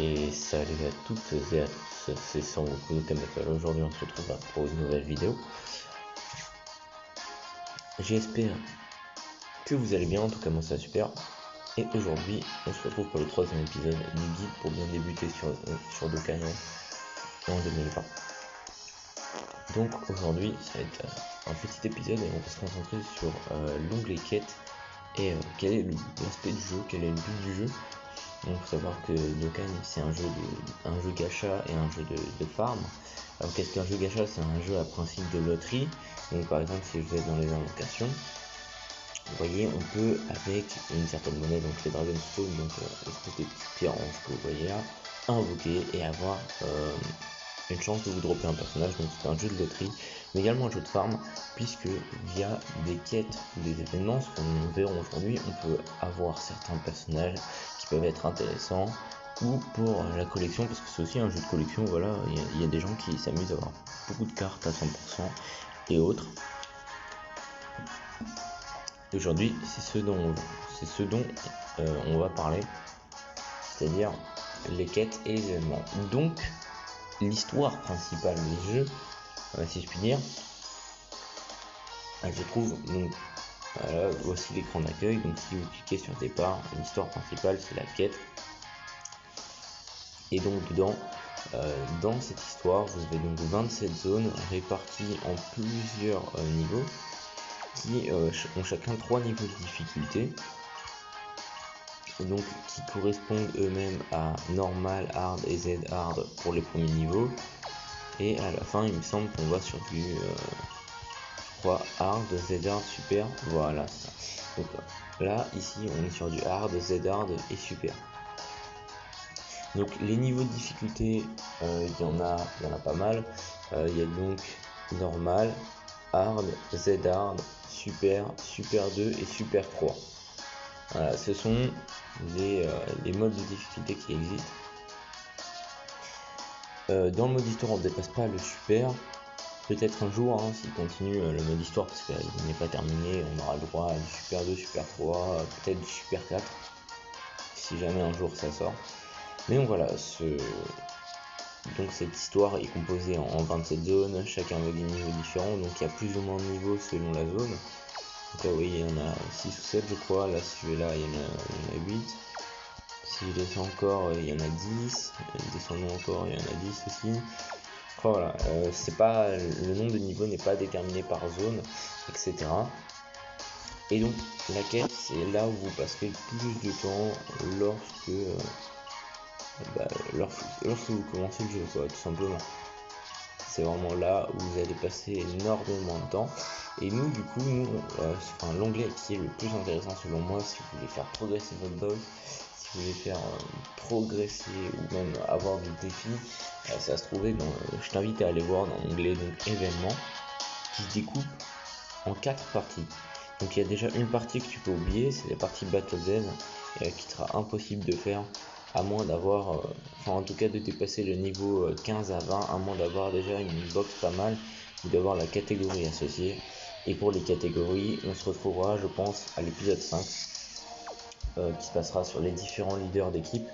Et salut à toutes et à tous, c'est Son Goku de Kametal. Aujourd'hui on se retrouve pour une nouvelle vidéo. J'espère que vous allez bien, en tout cas moi ça va super. Et aujourd'hui on se retrouve pour le troisième épisode du guide pour bien débuter sur Dokkan en 2020. Donc aujourd'hui ça va être un petit épisode et on va se concentrer sur l'onglet quête et quel est l'aspect du jeu, quel est le but du jeu. Donc il faut savoir que Dokkan c'est un jeu gacha et un jeu de farm. Alors qu'est-ce qu'un jeu gacha? C'est un jeu à principe de loterie. Donc par exemple si je vais dans les invocations, vous voyez on peut avec une certaine monnaie, donc les Dragonstone, donc l'espèce de petite pierre orange que vous voyez là, invoquer et avoir une chance de vous dropper un personnage. Donc c'est un jeu de loterie, mais également un jeu de farm, puisque via des quêtes ou des événements, ce qu'on verra aujourd'hui, on peut avoir certains personnages qui peuvent être intéressants, ou pour la collection, parce que c'est aussi un jeu de collection. Voilà, il y a des gens qui s'amusent à avoir beaucoup de cartes à 100% et autres. Aujourd'hui c'est ce dont on va parler, c'est-à-dire les quêtes et les événements. Donc l'histoire principale des jeux, si je puis dire, je trouve. Donc voilà, voici l'écran d'accueil. Donc si vous cliquez sur départ, l'histoire principale c'est la quête. Et donc dedans, dans cette histoire, vous avez donc 27 zones réparties en plusieurs niveaux qui ont chacun 3 niveaux de difficulté. Donc qui correspondent eux-mêmes à normal, hard et Z hard pour les premiers niveaux. Et à la fin, il me semble qu'on va sur du je crois hard, Z hard, super. Voilà ça. Donc là, ici, on est sur du hard, Z hard et super. Donc les niveaux de difficulté, il y en a pas mal. Il y a donc normal, hard, Z hard, super, super 2 et super 3. Voilà, ce sont les modes de difficulté qui existent. Dans le mode histoire, on ne dépasse pas le super. Peut-être un jour, s'il continue le mode histoire, parce qu'il n'est pas terminé, on aura le droit à du super 2, super 3, peut-être du super 4, si jamais un jour ça sort. Mais donc voilà, donc cette histoire est composée en 27 zones, chacun avec des niveaux différents, donc il y a plus ou moins de niveaux selon la zone. Donc là, vous voyez, il y en a 6 ou 7 je crois, là si je vais là, il y en a 8. Si je descends encore, il y en a 10, descendons encore, il y en a 10 aussi. Voilà, c'est pas, le nombre de niveaux n'est pas déterminé par zone, etc. Et donc la quête, c'est là où vous passerez plus de temps lorsque vous commencez le jeu, quoi, tout simplement. C'est vraiment là où vous allez passer énormément de temps. Et nous, du coup, l'onglet qui est le plus intéressant selon moi, si vous voulez faire progresser votre boss, si vous voulez faire progresser ou même avoir du défi, ça se trouvait je t'invite à aller voir dans l'onglet donc événements, qui se découpe en 4 parties. Donc il y a déjà une partie que tu peux oublier, c'est la partie Battle Z, qui sera impossible de faire à moins d'avoir, en tout cas de dépasser le niveau 15 à 20, à moins d'avoir déjà une box pas mal ou d'avoir la catégorie associée. Et pour les catégories, on se retrouvera, je pense, à l'épisode 5, qui se passera sur les différents leaders d'équipe.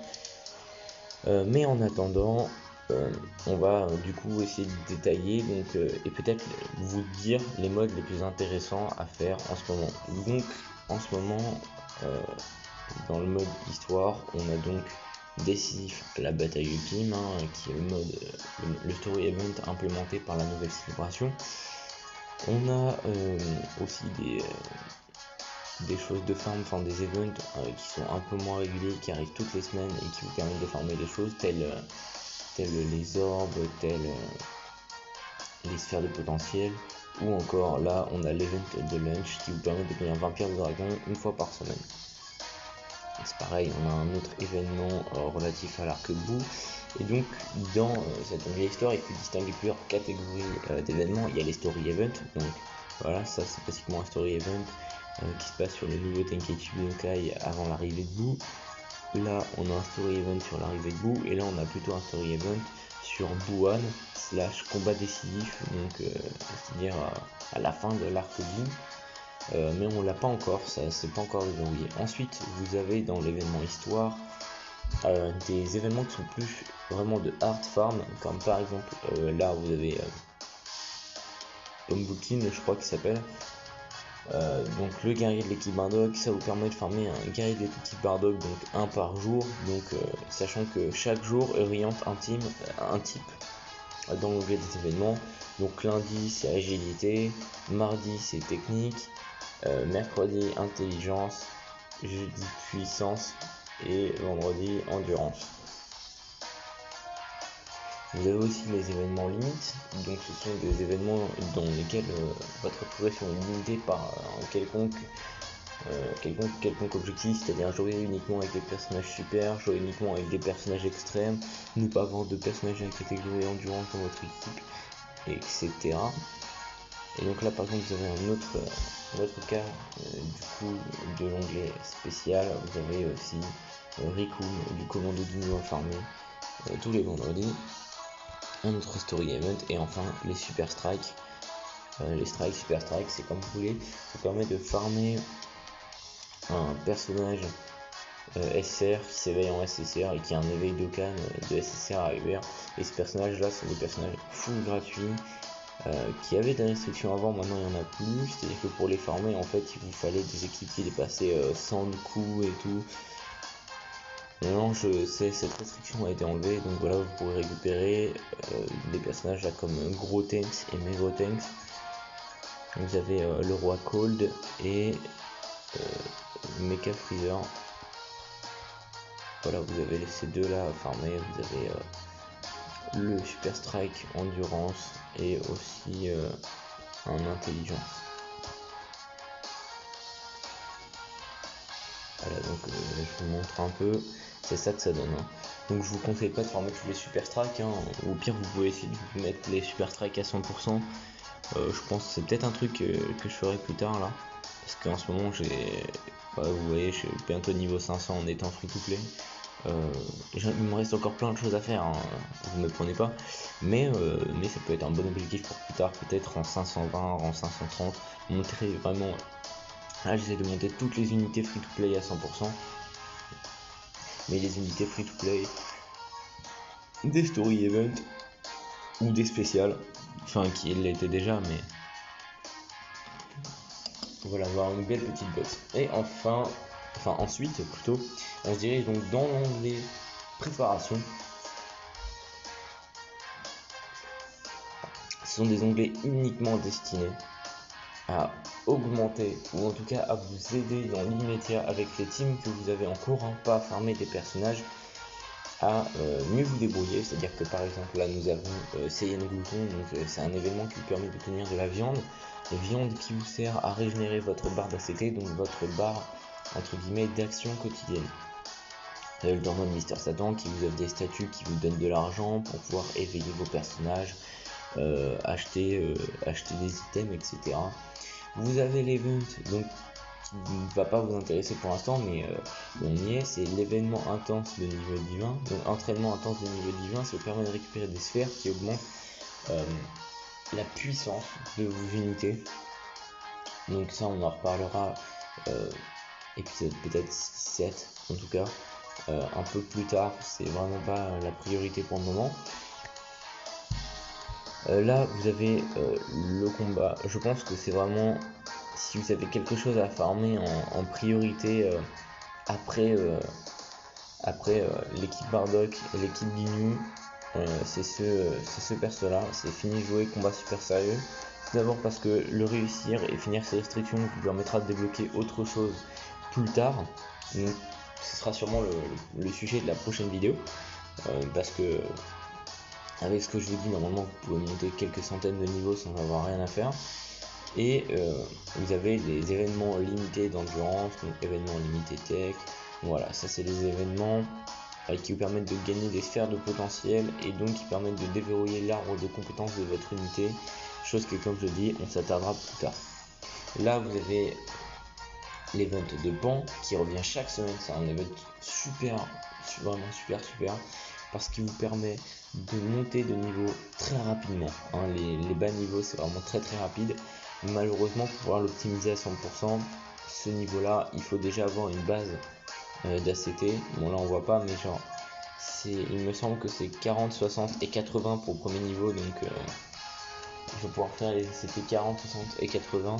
Mais en attendant, on va du coup essayer de détailler et peut-être vous dire les modes les plus intéressants à faire en ce moment. Donc en ce moment, dans le mode histoire, on a donc décisif la bataille ultime, qui est le story event implémenté par la nouvelle célébration. On a aussi des choses de farm, des events qui sont un peu moins réguliers, qui arrivent toutes les semaines et qui vous permettent de farmer des choses telles les orbes, telles les sphères de potentiel, ou encore là on a l'event de lunch qui vous permet de devenir vampire de dragon une fois par semaine. C'est pareil, on a un autre événement relatif à l'arc-bout. Et donc dans cette onglet histoire, il faut distinguer plusieurs catégories d'événements. Il y a les story events, donc voilà, ça c'est basiquement un story event qui se passe sur le nouveau Tenkaichi Budokai avant l'arrivée de Boo. Là on a un story event sur l'arrivée de Boo, et là on a plutôt un story event sur Boo-One / combat décisif, donc c'est-à-dire à la fin de l'arc Boo. Mais on l'a pas encore, ça c'est pas encore verrouillé. Ensuite vous avez dans l'événement histoire des événements qui sont plus vraiment de hard farm, comme par exemple là vous avez Pumpkin, je crois qu'il s'appelle. Donc le guerrier de l'équipe Bardock, ça vous permet de farmer un guerrier de l'équipe Bardock, donc un par jour, donc sachant que chaque jour oriente un type dans l'onglet des événements. Donc lundi c'est agilité, mardi c'est technique, mercredi intelligence, jeudi puissance et vendredi endurance. Vous avez aussi les événements limites, donc ce sont des événements dans lesquels votre progression est limitée par quelconque objectif, c'est-à-dire jouer uniquement avec des personnages super, jouer uniquement avec des personnages extrêmes, ne pas avoir de personnages à catégorie endurance dans votre équipe, etc. Et donc là par exemple vous avez un autre cas du coup de l'onglet spécial, vous avez aussi Riku du commando d'Union farmé tous les vendredis, un autre story event et enfin les super strikes. Les super strikes c'est comme vous voulez, ça permet de farmer un personnage SR qui s'éveille en SSR et qui a un éveil d'Okan de SSR à UR, et ces personnages là sont des personnages full gratuits qui avaient des restrictions avant, maintenant il n'y en a plus, c'est-à-dire que pour les farmer en fait il vous fallait des équipes qui dépassaient 100 de coups et tout. Maintenant je sais, cette restriction a été enlevée, donc voilà, vous pourrez récupérer des personnages là comme Gros Tanks et Mega Tanks. Vous avez le roi Cold et Mecha Freezer. Voilà, vous avez ces deux là à farmer, vous avez le Super Strike Endurance et aussi en intelligence. Voilà, donc je vous montre un peu, c'est ça que ça donne. Donc je vous conseille pas de farmer tous les Super Strike, ou au pire vous pouvez essayer de mettre les Super Strike à 100%. Je pense que c'est peut-être un truc que je ferai plus tard là, parce qu'en ce moment vous voyez, je suis bientôt niveau 500 en étant free to play. Il me reste encore plein de choses à faire, vous ne me prenez pas, mais ça peut être un bon objectif pour plus tard, peut-être en 520, en 530, monter vraiment. Là j'essaie de monter toutes les unités free to play à 100%, mais les unités free to play, des story events ou des spéciales, enfin qui l'étaient déjà, mais voilà, avoir une belle petite box. Et ensuite plutôt, on se dirige donc dans l'onglet préparation. Ce sont des onglets uniquement destinés à augmenter ou en tout cas à vous aider dans l'immédiat avec les teams que vous avez en cours, pas à farmer des personnages, à mieux vous débrouiller. C'est-à-dire que par exemple là nous avons Saiyan Glouton, donc c'est un événement qui vous permet d'obtenir de la viande qui vous sert à régénérer votre barre d'ACT, donc votre barre entre guillemets d'action quotidienne. Vous avez le tournoi de Mister Satan qui vous offre des statuts qui vous donnent de l'argent pour pouvoir éveiller vos personnages, acheter des items, etc. Vous avez l'event donc qui ne va pas vous intéresser pour l'instant, mais on y est, c'est l'événement intense de niveau divin. Donc entraînement intense de niveau divin, ça vous permet de récupérer des sphères qui augmentent la puissance de vos unités. Donc ça on en reparlera épisode peut-être 7 en tout cas, un peu plus tard, c'est vraiment pas la priorité pour le moment. Là vous avez le combat, je pense que c'est vraiment, si vous avez quelque chose à farmer en priorité après l'équipe Bardock et l'équipe Binu, c'est ce perso là, c'est fini jouer combat super sérieux. Tout d'abord parce que le réussir et finir ses restrictions vous permettra de débloquer autre chose plus tard. Donc ce sera sûrement le sujet de la prochaine vidéo, parce que avec ce que je vous dis, normalement vous pouvez monter quelques centaines de niveaux sans avoir rien à faire. Et vous avez les événements limités d'endurance, donc événements limités tech. Voilà, ça c'est les événements qui vous permettent de gagner des sphères de potentiel et donc qui permettent de déverrouiller l'arbre de compétences de votre unité, chose que comme je dis on s'attardera plus tard. Là vous avez l'event de Pan qui revient chaque semaine, c'est un event vraiment super, parce qu'il vous permet de monter de niveau très rapidement, les bas niveaux c'est vraiment très rapide. Malheureusement pour pouvoir l'optimiser à 100%, ce niveau là il faut déjà avoir une base d'ACT. Bon là on voit pas, mais genre il me semble que c'est 40, 60 et 80 pour le premier niveau, donc il faut pouvoir faire les ACT 40, 60 et 80.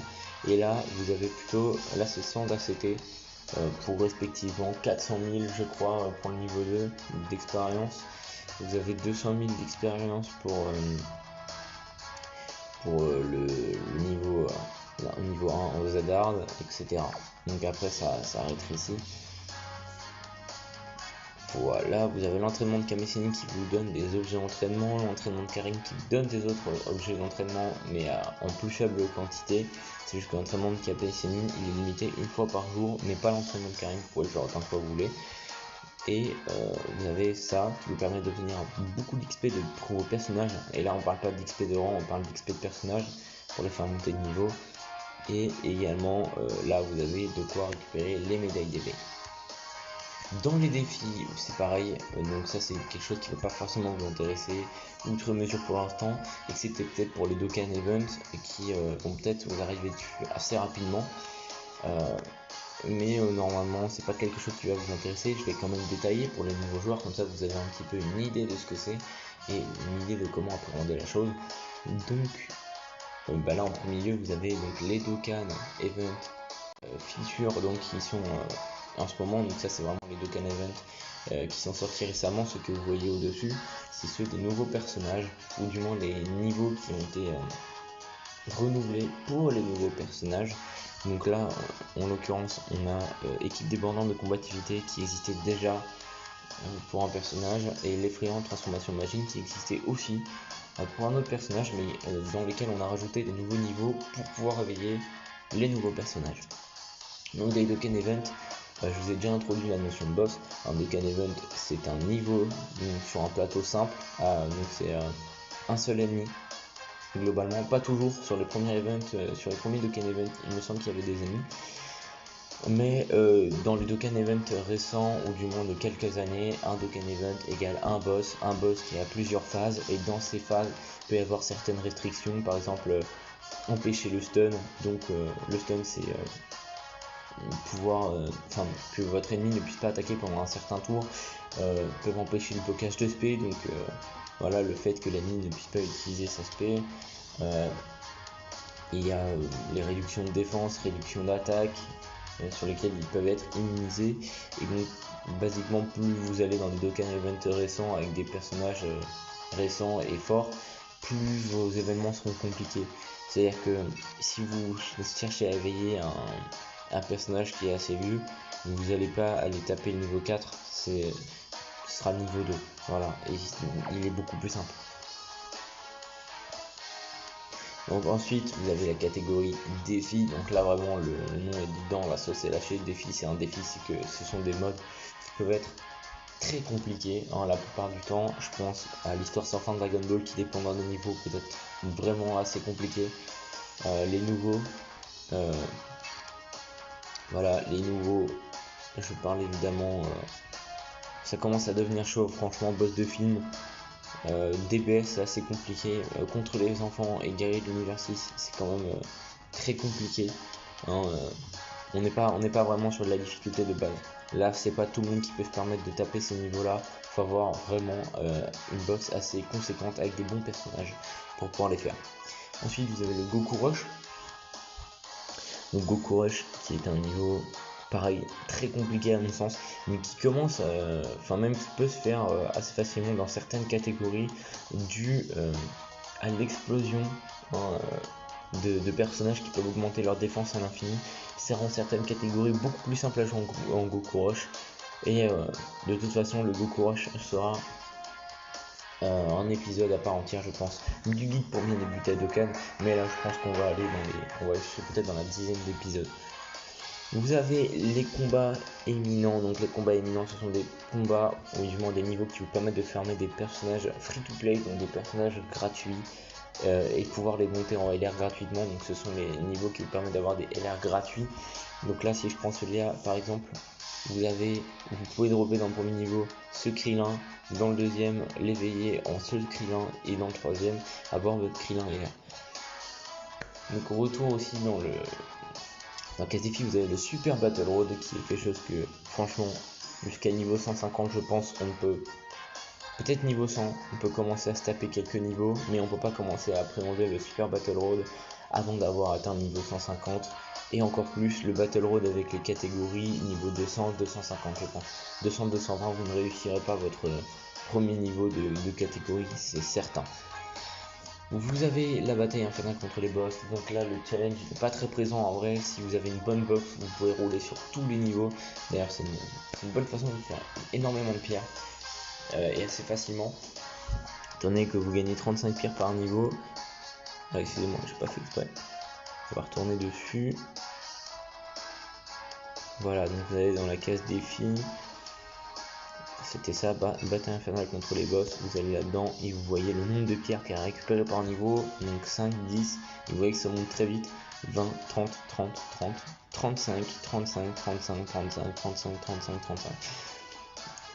Et là vous avez plutôt, là c'est 100 d'ACT pour respectivement 400 000 je crois pour le niveau 2 d'expérience. Vous avez 200 000 d'expérience pour le niveau, niveau 1 aux Zadard, etc. Donc après ça rétrécit. Voilà, vous avez l'entraînement de Kamessénie qui vous donne des objets d'entraînement, l'entraînement de Karim qui vous donne des autres objets d'entraînement, mais en plus faible quantité. C'est juste que l'entraînement de Kamessénie il est limité une fois par jour, mais pas l'entraînement de Karim, vous pouvez le faire autant de fois que vous voulez. Et vous avez ça qui vous permet d'obtenir beaucoup d'XP pour vos personnages. Et là on parle pas d'XP de rang, on parle d'XP de personnages pour les faire monter de niveau. Et également là vous avez de quoi récupérer les médailles d'épée. Dans les défis c'est pareil, donc ça c'est quelque chose qui ne va pas forcément vous intéresser outre mesure pour l'instant, excepté peut-être pour les Dokkan Events qui vont peut-être vous arriver dessus assez rapidement. Mais normalement c'est pas quelque chose qui va vous intéresser. Je vais quand même détailler pour les nouveaux joueurs, comme ça vous avez un petit peu une idée de ce que c'est et une idée de comment appréhender la chose. Donc là en premier lieu vous avez donc les Dokkan Event features donc qui sont en ce moment, donc ça c'est vraiment les Dokkan Event qui sont sortis récemment. Ce que vous voyez au dessus c'est ceux des nouveaux personnages, ou du moins les niveaux qui ont été renouvelés pour les nouveaux personnages. Donc là en l'occurrence on a équipe dépendante de combativité qui existait déjà pour un personnage, et l'effrayante transformation magique qui existait aussi pour un autre personnage, mais dans lesquels on a rajouté des nouveaux niveaux pour pouvoir réveiller les nouveaux personnages. Donc des Dokkan Event, je vous ai déjà introduit la notion de boss. Un Dokkan Event c'est un niveau donc, sur un plateau simple, donc c'est un seul ennemi globalement, pas toujours sur les premiers events, sur les premiers Dokkan Event il me semble qu'il y avait des ennemis, mais dans les Dokkan Event récents, ou du moins de quelques années, un Dokkan Event égale un boss qui a plusieurs phases, et dans ces phases il peut y avoir certaines restrictions, par exemple empêcher le stun. Donc le stun c'est pouvoir, que votre ennemi ne puisse pas attaquer pendant un certain tour, peuvent empêcher le blocage de SP, donc voilà, le fait que l'ennemi ne puisse pas utiliser sa SP. Il y a les réductions de défense, réduction d'attaque, sur lesquels ils peuvent être immunisés. Et donc basiquement plus vous allez dans des Dokkan Event récents avec des personnages récents et forts, plus vos événements seront compliqués. C'est à dire que si vous cherchez à éveiller un personnage qui est assez vieux, vous n'allez pas aller taper le niveau 4, ce sera le niveau 2, voilà, et il est beaucoup plus simple. Donc ensuite vous avez la catégorie défi, donc là vraiment le nom est dedans, la sauce est lâchée. Défi c'est un défi, c'est que ce sont des modes qui peuvent être très compliqués la plupart du temps. Je pense à l'histoire sans fin de Dragon Ball qui dépend d'un niveau peut-être vraiment assez compliqué. Les nouveaux, voilà, les nouveaux, je parle évidemment, ça commence à devenir chaud franchement, boss de film. DBS c'est assez compliqué, contre les enfants et guerrier de l'univers 6 c'est quand même très compliqué, hein, on n'est pas vraiment sur de la difficulté de base. Là c'est pas tout le monde qui peut se permettre de taper ces niveaux là, faut avoir vraiment une box assez conséquente avec des bons personnages pour pouvoir les faire. Ensuite vous avez le Goku Rush. Donc Goku Rush qui est un niveau pareil très compliqué à mon sens, mais qui commence, même qui peut se faire assez facilement dans certaines catégories dû à l'explosion de personnages qui peuvent augmenter leur défense à l'infini. Ça rend certaines catégories beaucoup plus simples à jouer en Goku Rush, et de toute façon le Goku Rush sera un épisode à part entière je pense du guide pour bien débuter à Dokkan, mais là je pense qu'on va aller peut-être dans la dizaine d'épisodes. Vous avez les combats éminents. Donc les combats éminents ce sont des combats, ou évidemment des niveaux qui vous permettent de farmer des personnages free to play, donc des personnages gratuits, et pouvoir les monter en LR gratuitement. Donc ce sont les niveaux qui vous permettent d'avoir des LR gratuits. Donc là si je prends celui-là par exemple, vous pouvez dropper dans le premier niveau ce Krillin, dans le deuxième l'éveiller en ce Krillin, et dans le troisième avoir votre Krillin LR. Donc au retour aussi dans Case Défi vous avez le Super Battle Road qui est quelque chose que franchement, jusqu'à niveau 150, je pense, on peut, peut-être niveau 100, on peut commencer à se taper quelques niveaux, mais on peut pas commencer à appréhender le Super Battle Road avant d'avoir atteint niveau 150, et encore plus le Battle Road avec les catégories niveau 200, 250, je pense. 200, 220, vous ne réussirez pas votre premier niveau de catégorie, c'est certain. Vous avez la bataille infernale contre les boss, donc là le challenge n'est pas très présent en vrai. Si vous avez une bonne box, vous pouvez rouler sur tous les niveaux. D'ailleurs c'est une bonne façon de faire énormément de pierres et assez facilement, étant donné que vous gagnez 35 pierres par niveau. Ah, excusez-moi, j'ai pas fait exprès. On va retourner dessus. Voilà, donc vous allez dans la case défi. C'était ça, bataille infernale contre les boss. Vous allez là-dedans et vous voyez le nombre de pierres qu'il y a récupéré par niveau. Donc 5, 10. Et vous voyez que ça monte très vite. 20, 30, 30, 30, 35, 35, 35, 35, 35, 35, 35.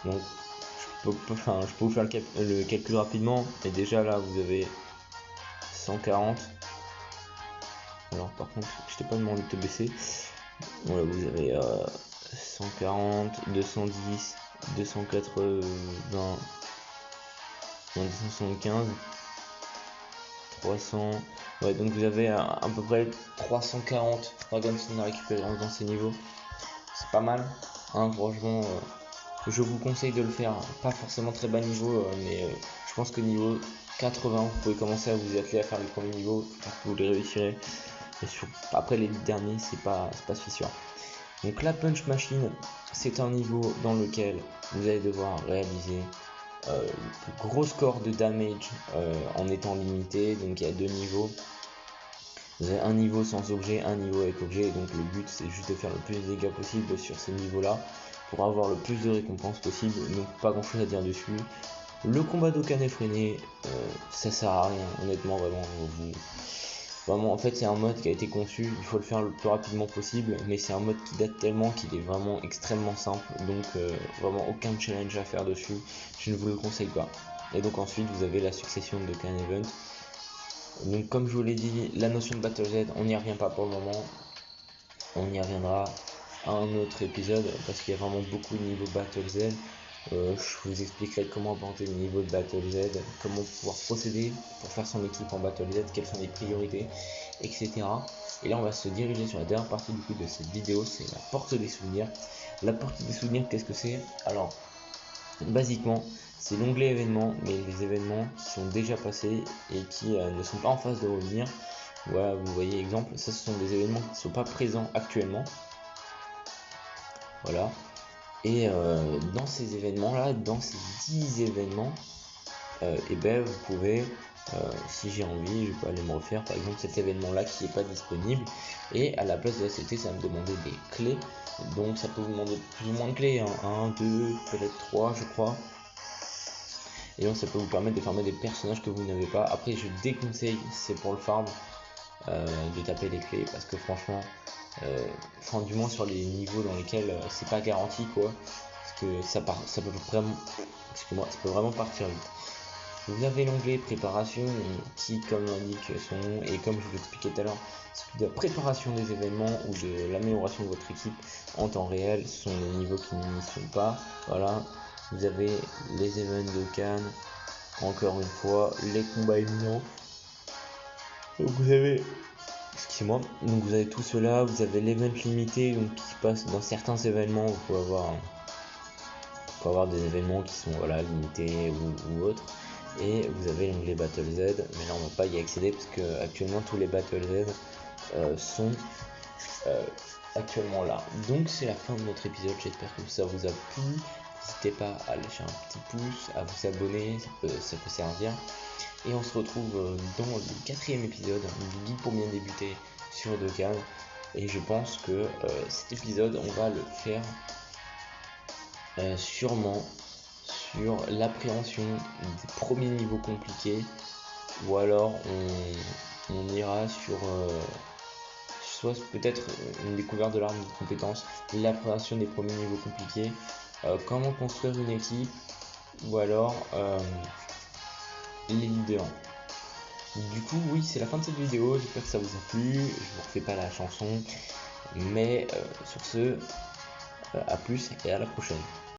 Donc je peux vous faire le calcul rapidement. Et déjà là, vous avez 140. Alors par contre, je t'ai pas demandé de te baisser. Voilà, vous avez 140, 210, 280, 275, 300. Ouais, donc vous avez à peu près 340 Dragon Stone à récupérer dans ces niveaux. C'est pas mal, hein, franchement. Je vous conseille de le faire. Pas forcément très bas niveau, mais je pense que niveau 80, vous pouvez commencer à vous atteler à faire les premiers niveaux. Je pense que vous les réussirez. Et après les derniers, c'est pas si sûr. Donc la Punch Machine, c'est un niveau dans lequel vous allez devoir réaliser le plus gros score de damage en étant limité. Donc il y a deux niveaux. Vous avez un niveau sans objet, un niveau avec objet. Donc le but c'est juste de faire le plus de dégâts possible sur ces niveaux-là pour avoir le plus de récompenses possible. Donc pas grand chose à dire dessus. Le combat d'Okan effréné, ça sert à rien, honnêtement, vraiment, en fait, c'est un mode qui a été conçu, il faut le faire le plus rapidement possible, mais c'est un mode qui date tellement qu'il est vraiment extrêmement simple, donc vraiment aucun challenge à faire dessus, je ne vous le conseille pas. Et donc ensuite, vous avez la succession de Can Event. Donc comme je vous l'ai dit, la notion de Battle Z, on n'y revient pas pour le moment, on y reviendra à un autre épisode, parce qu'il y a vraiment beaucoup de niveaux Battle Z. Je vous expliquerai comment aborder le niveau de Battle Z, comment pouvoir procéder pour faire son équipe en Battle Z, quelles sont les priorités, etc. Et là on va se diriger sur la dernière partie du coup de cette vidéo, c'est la porte des souvenirs. La porte des souvenirs, qu'est-ce que c'est? Alors, basiquement, c'est l'onglet événements, mais les événements qui sont déjà passés et qui ne sont pas en phase de revenir. Voilà, vous voyez exemple, ça ce sont des événements qui ne sont pas présents actuellement. Voilà. Et dans ces événements-là, dans ces 10 événements, et ben vous pouvez, si j'ai envie, je peux aller me refaire par exemple cet événement-là qui n'est pas disponible. Et à la place de SCT, ça va me demander des clés. Donc ça peut vous demander plus ou moins de clés, hein, 1, 2, peut-être 3 je crois. Et donc ça peut vous permettre de farmer des personnages que vous n'avez pas. Après je déconseille, c'est pour le farm, de taper les clés parce que franchement, enfin du moins sur les niveaux dans lesquels c'est pas garanti quoi, parce que ça peut vraiment, excusez-moi, ça peut vraiment partir vite. Vous avez l'onglet préparation qui, comme l'indique son nom et comme je vous l'expliquais tout à l'heure, c'est de la préparation des événements ou de l'amélioration de votre équipe en temps réel. Ce sont les niveaux qui n'y sont pas. Voilà, vous avez les événements de Cannes, encore une fois, les combats imminents. Donc vous avez, excusez-moi, donc vous avez tout cela, vous avez l'event limité donc qui se passe dans certains événements. Vous pouvez avoir des événements qui sont voilà, limités ou autres. Et vous avez l'onglet Battle Z, mais là on va pas y accéder parce que actuellement tous les Battle Z sont actuellement là. Donc c'est la fin de notre épisode, j'espère que ça vous a plu. N'hésitez pas à lâcher un petit pouce, à vous abonner, ça peut servir. Et on se retrouve dans le 4e épisode du guide pour bien débuter sur Dokkan. Et je pense que cet épisode on va le faire sûrement sur l'appréhension des premiers niveaux compliqués, ou alors on ira sur soit peut-être une découverte de l'arme de compétence, l'appréhension des premiers niveaux compliqués, comment construire une équipe, ou alors les leaders. Du coup oui, c'est la fin de cette vidéo, j'espère que ça vous a plu, je vous refais pas la chanson, mais sur ce, A plus et à la prochaine.